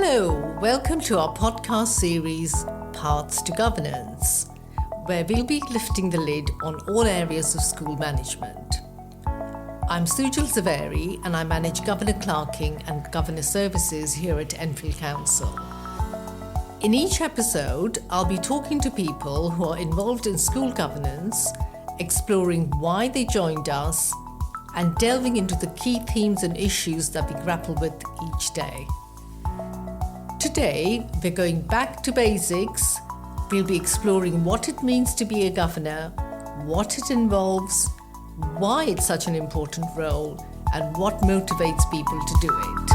Hello, welcome to our podcast series, Paths to Governance, where we'll be lifting the lid on all areas of school management. I'm Sujal Zaveri and I manage Governor Clerking and Governor Services here at Enfield Council. In each episode, I'll be talking to people who are involved in school governance, exploring why they joined us, and delving into the key themes and issues that we grapple with each day. Today, we're going back to basics. We'll be exploring what it means to be a governor, what it involves, why it's such an important role, and what motivates people to do it.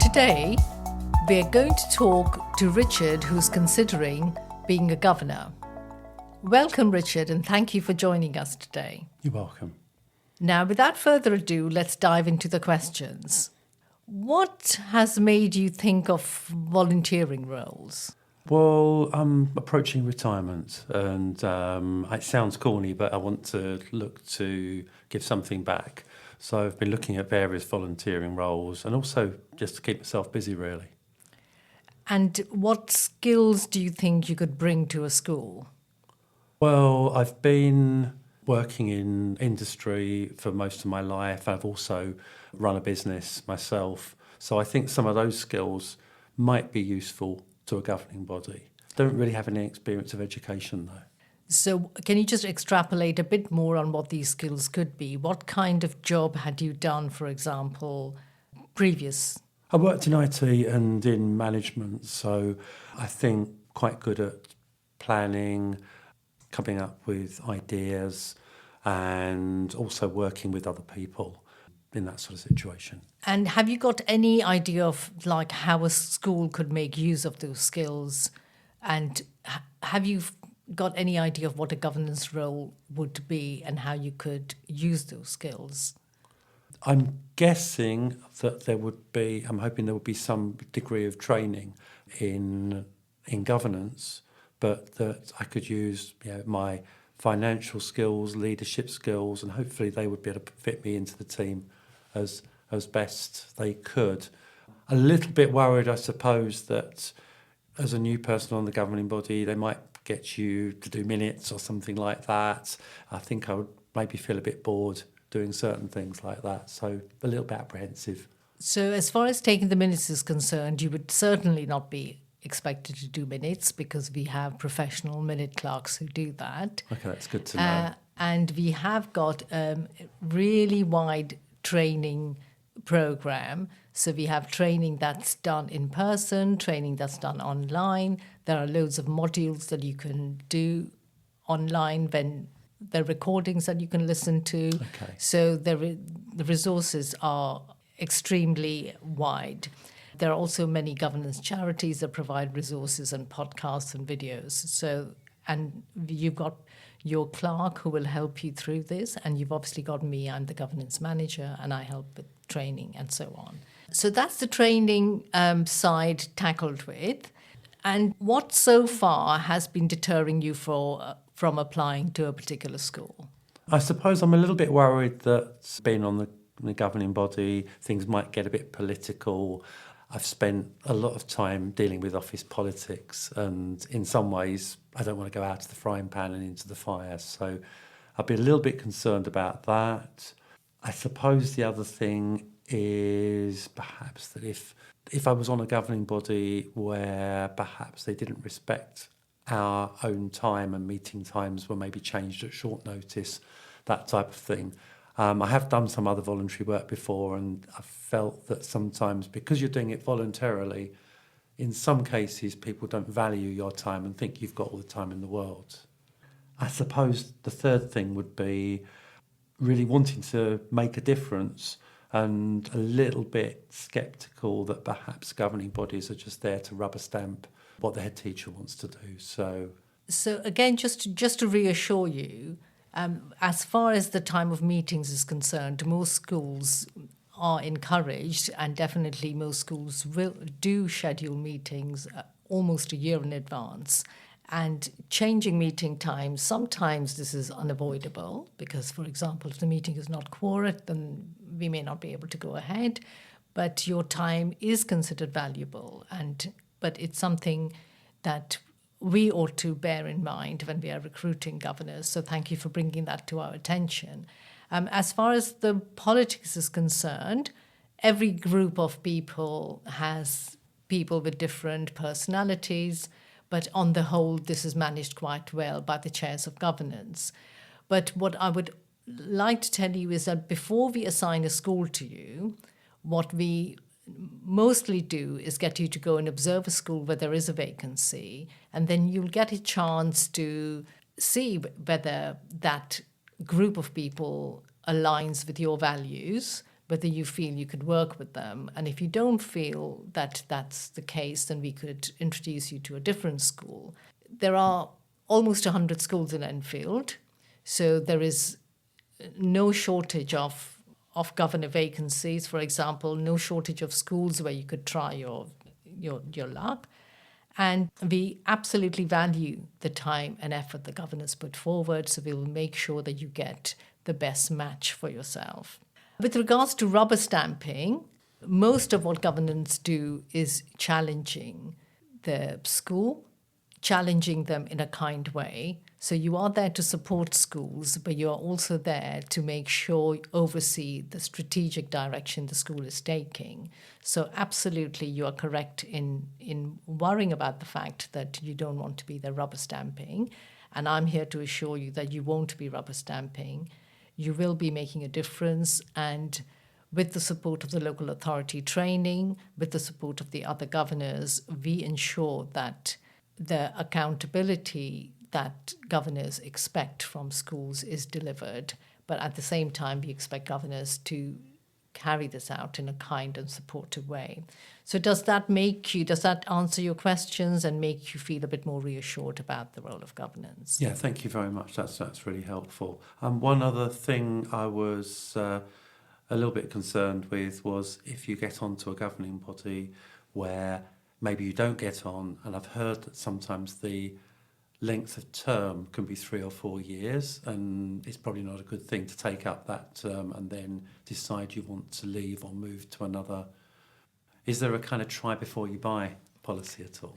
Today, we're going to talk to Richard, who's considering being a governor. Welcome, Richard, and thank you for joining us today. You're welcome. Now, without further ado, let's dive into the questions. What has made you think of volunteering roles? Well, I'm approaching retirement and it sounds corny, but I want to look to give something back. So I've been looking at various volunteering roles and also just to keep myself busy, really. And what skills do you think you could bring to a school? Well, I've been working in industry for most of my life. I've also run a business myself. So I think some of those skills might be useful to a governing body. Don't really have any experience of education, though. So can you just extrapolate a bit more on what these skills could be? What kind of job had you done, for example, previous? I worked in IT and in management, so I think quite good at planning, coming up with ideas and also working with other people in that sort of situation. And have you got any idea of like how a school could make use of those skills? And have you got any idea of what a governance role would be and how you could use those skills? I'm guessing that I'm hoping there would be some degree of training in governance, but that I could use my financial skills, leadership skills, and hopefully they would be able to fit me into the team as best they could. A little bit worried, I suppose, that as a new person on the governing body, they might get you to do minutes or something like that. I think I would maybe feel a bit bored doing certain things like that, so a little bit apprehensive. So as far as taking the minutes is concerned, you would certainly not be expected to do minutes because we have professional minute clerks who do that. Okay, that's good to know. And we have got a really wide training program. So we have training that's done in person, training that's done online. There are loads of modules that you can do online when there are recordings that you can listen to. Okay. So the resources are extremely wide. There are also many governance charities that provide resources and podcasts and videos. So, and you've got your clerk who will help you through this, and you've obviously got me, I'm the governance manager, and I help with training and so on. So that's the training side tackled with. And what so far has been deterring you from applying to a particular school? I suppose I'm a little bit worried that being on the governing body, things might get a bit political. I've spent a lot of time dealing with office politics, and in some ways I don't want to go out of the frying pan and into the fire. So I'd be a little bit concerned about that. I suppose the other thing is perhaps that if I was on a governing body where perhaps they didn't respect our own time and meeting times were maybe changed at short notice, that type of thing. I have done some other voluntary work before, and I felt that sometimes because you're doing it voluntarily, in some cases people don't value your time and think you've got all the time in the world. I suppose the third thing would be really wanting to make a difference and a little bit sceptical that perhaps governing bodies are just there to rubber stamp what the head teacher wants to do. So again, just to reassure you, as far as the time of meetings is concerned, most schools are encouraged, and definitely most schools will do schedule meetings almost a year in advance. And changing meeting times, sometimes this is unavoidable because, for example, if the meeting is not quorate, then we may not be able to go ahead, but your time is considered valuable. But it's something that we ought to bear in mind when we are recruiting governors. So thank you for bringing that to our attention. As far as the politics is concerned, every group of people has people with different personalities, but on the whole, this is managed quite well by the chairs of governance. But what I would like to tell you is that before we assign a school to you, what we mostly do is get you to go and observe a school where there is a vacancy, and then you'll get a chance to see whether that group of people aligns with your values, whether you feel you could work with them. And if you don't feel that that's the case, then we could introduce you to a different school. There are almost 100 schools in Enfield, so there is no shortage of governor vacancies, for example, no shortage of schools where you could try your luck. And we absolutely value the time and effort the governors put forward, so we will make sure that you get the best match for yourself. With regards to rubber stamping, most of what governors do is challenging the school, challenging them in a kind way. So you are there to support schools, but you are also there to make sure you oversee the strategic direction the school is taking. So absolutely, you are correct in worrying about the fact that you don't want to be there rubber stamping. And I'm here to assure you that you won't be rubber stamping. You will be making a difference, and with the support of the local authority training, with the support of the other governors, we ensure that the accountability that governors expect from schools is delivered. But at the same time, we expect governors to carry this out in a kind and supportive way. So does that answer your questions and make you feel a bit more reassured about the role of governance? Yeah, thank you very much. That's really helpful. One other thing I was a little bit concerned with was if you get onto a governing body where maybe you don't get on, and I've heard that sometimes the length of term can be 3 or 4 years, and it's probably not a good thing to take up that term and then decide you want to leave or move to another. Is there a kind of try before you buy policy at all?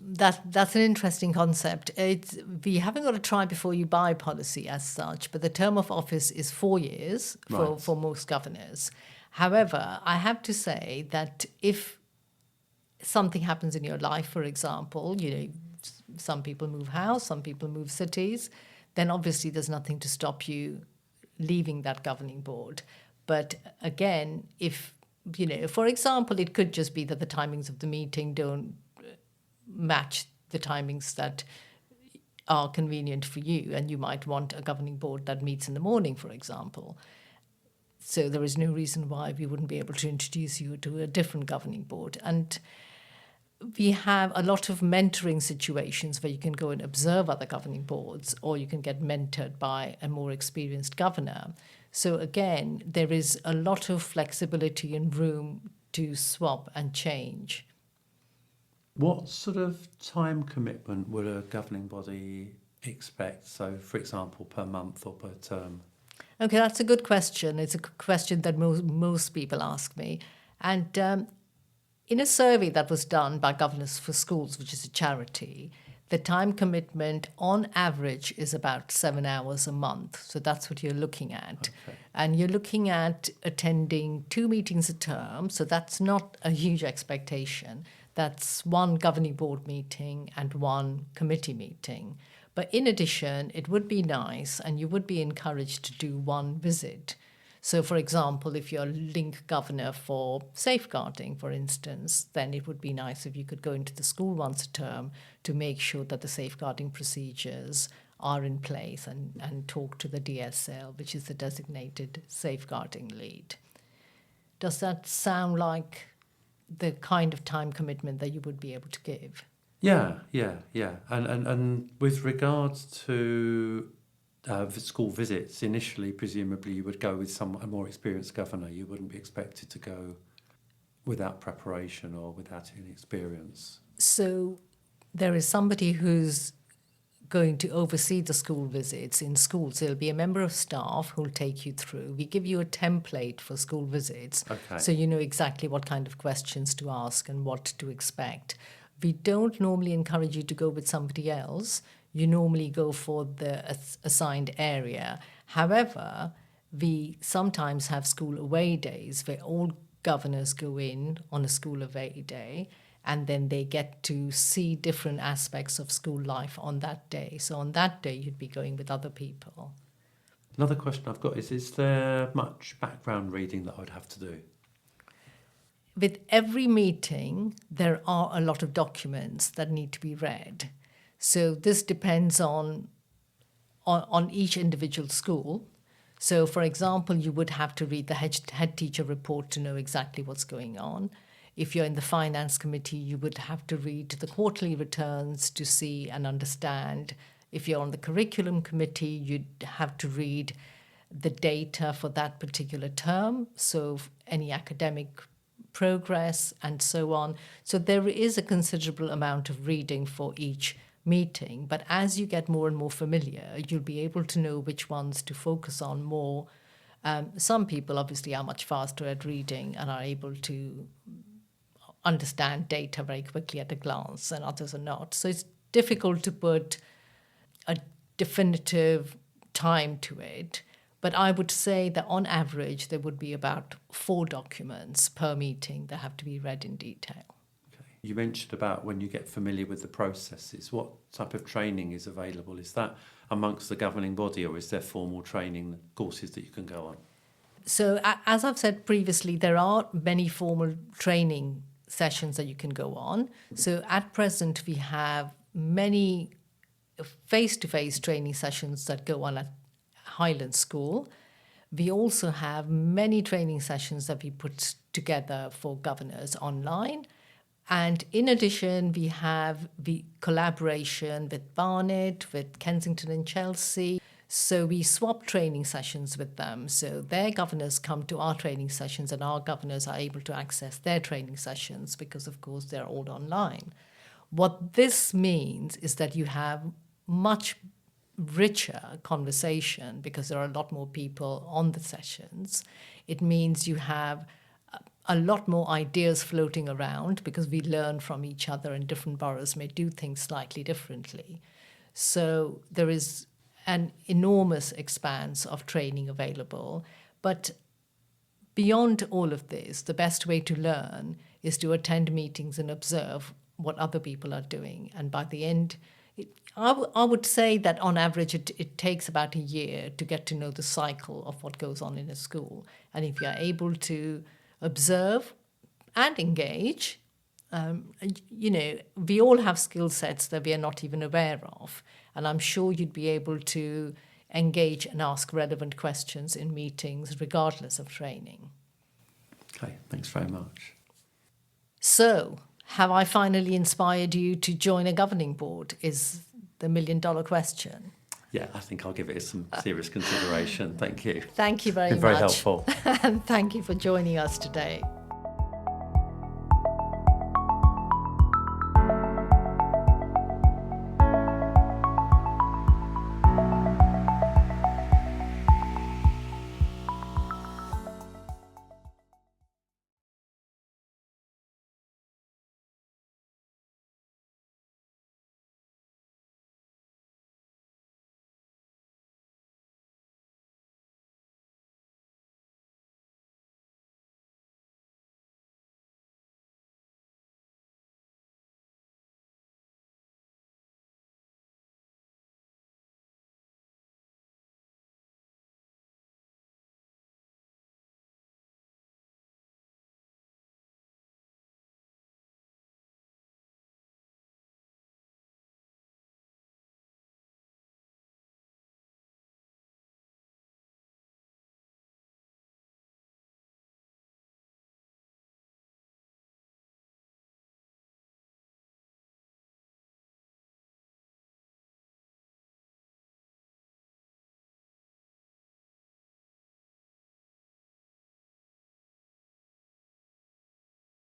That's an interesting concept. We haven't got a try before you buy policy as such, but the term of office is 4 years for most governors. However, I have to say that if something happens in your life, for example, some people move house, some people move cities, then obviously there's nothing to stop you leaving that governing board. But again, if, for example, it could just be that the timings of the meeting don't match the timings that are convenient for you, and you might want a governing board that meets in the morning, for example. So there is no reason why we wouldn't be able to introduce you to a different governing board. And we have a lot of mentoring situations where you can go and observe other governing boards, or you can get mentored by a more experienced governor. So again, there is a lot of flexibility and room to swap and change. What sort of time commitment would a governing body expect? So, for example, per month or per term? Okay, that's a good question. It's a question that most people ask me. And in a survey that was done by Governors for Schools, which is a charity, the time commitment on average is about 7 hours a month. So that's what you're looking at. Okay. And you're looking at attending 2 meetings a term. So that's not a huge expectation. That's 1 governing board meeting and 1 committee meeting. But in addition, it would be nice, and you would be encouraged to do 1 visit. So, for example, if you're link governor for safeguarding, for instance, then it would be nice if you could go into the school once a term to make sure that the safeguarding procedures are in place, and talk to the DSL, which is the designated safeguarding lead. Does that sound like the kind of time commitment that you would be able to give? Yeah. And with regards to school visits, initially, presumably, you would go with a more experienced governor. You wouldn't be expected to go without preparation or without any experience. So there is somebody who's going to oversee the school visits in schools. There'll be a member of staff who'll take you through. We give you a template for school visits, Okay. so you know exactly what kind of questions to ask and what to expect. We don't normally encourage you to go with somebody else. You normally go for the assigned area. However, we sometimes have school away days where all governors go in on a school away day, and then they get to see different aspects of school life on that day. So on that day, you'd be going with other people. Another question I've got is there much background reading that I would have to do? With every meeting, there are a lot of documents that need to be read. So this depends on each individual school. So, for example, you would have to read the head teacher report to know exactly what's going on. If you're in the finance committee, you would have to read the quarterly returns to see and understand. If you're on the curriculum committee, you'd have to read the data for that particular term, so any academic progress and so on. So there is a considerable amount of reading for each meeting, but as you get more and more familiar, you'll be able to know which ones to focus on more. Some people obviously are much faster at reading and are able to understand data very quickly at a glance, and others are not. So it's difficult to put a definitive time to it. But I would say that on average, there would be about 4 documents per meeting that have to be read in detail. Okay. You mentioned about when you get familiar with the processes, what type of training is available? Is that amongst the governing body, or is there formal training courses that you can go on? So as I've said previously, there are many formal training sessions that you can go on. So at present, we have many face-to-face training sessions that go on at Highland School. We also have many training sessions that we put together for governors online. And in addition, we have the collaboration with Barnet, with Kensington and Chelsea. So we swap training sessions with them. So their governors come to our training sessions and our governors are able to access their training sessions because, of course, they're all online. What this means is that you have much richer conversation because there are a lot more people on the sessions. It means you have a lot more ideas floating around because we learn from each other, and different boroughs may do things slightly differently. So there is an enormous expanse of training available. But beyond all of this, the best way to learn is to attend meetings and observe what other people are doing. And by the end, I would say that on average it takes about a year to get to know the cycle of what goes on in a school. And if you are able to observe and engage, we all have skill sets that we are not even aware of. And I'm sure you'd be able to engage and ask relevant questions in meetings regardless of training. Okay, thanks very much. So, have I finally inspired you to join a governing board is the $1 million question. Yeah, I think I'll give it some serious consideration. Thank you. Thank you very much. Very helpful. And thank you for joining us today.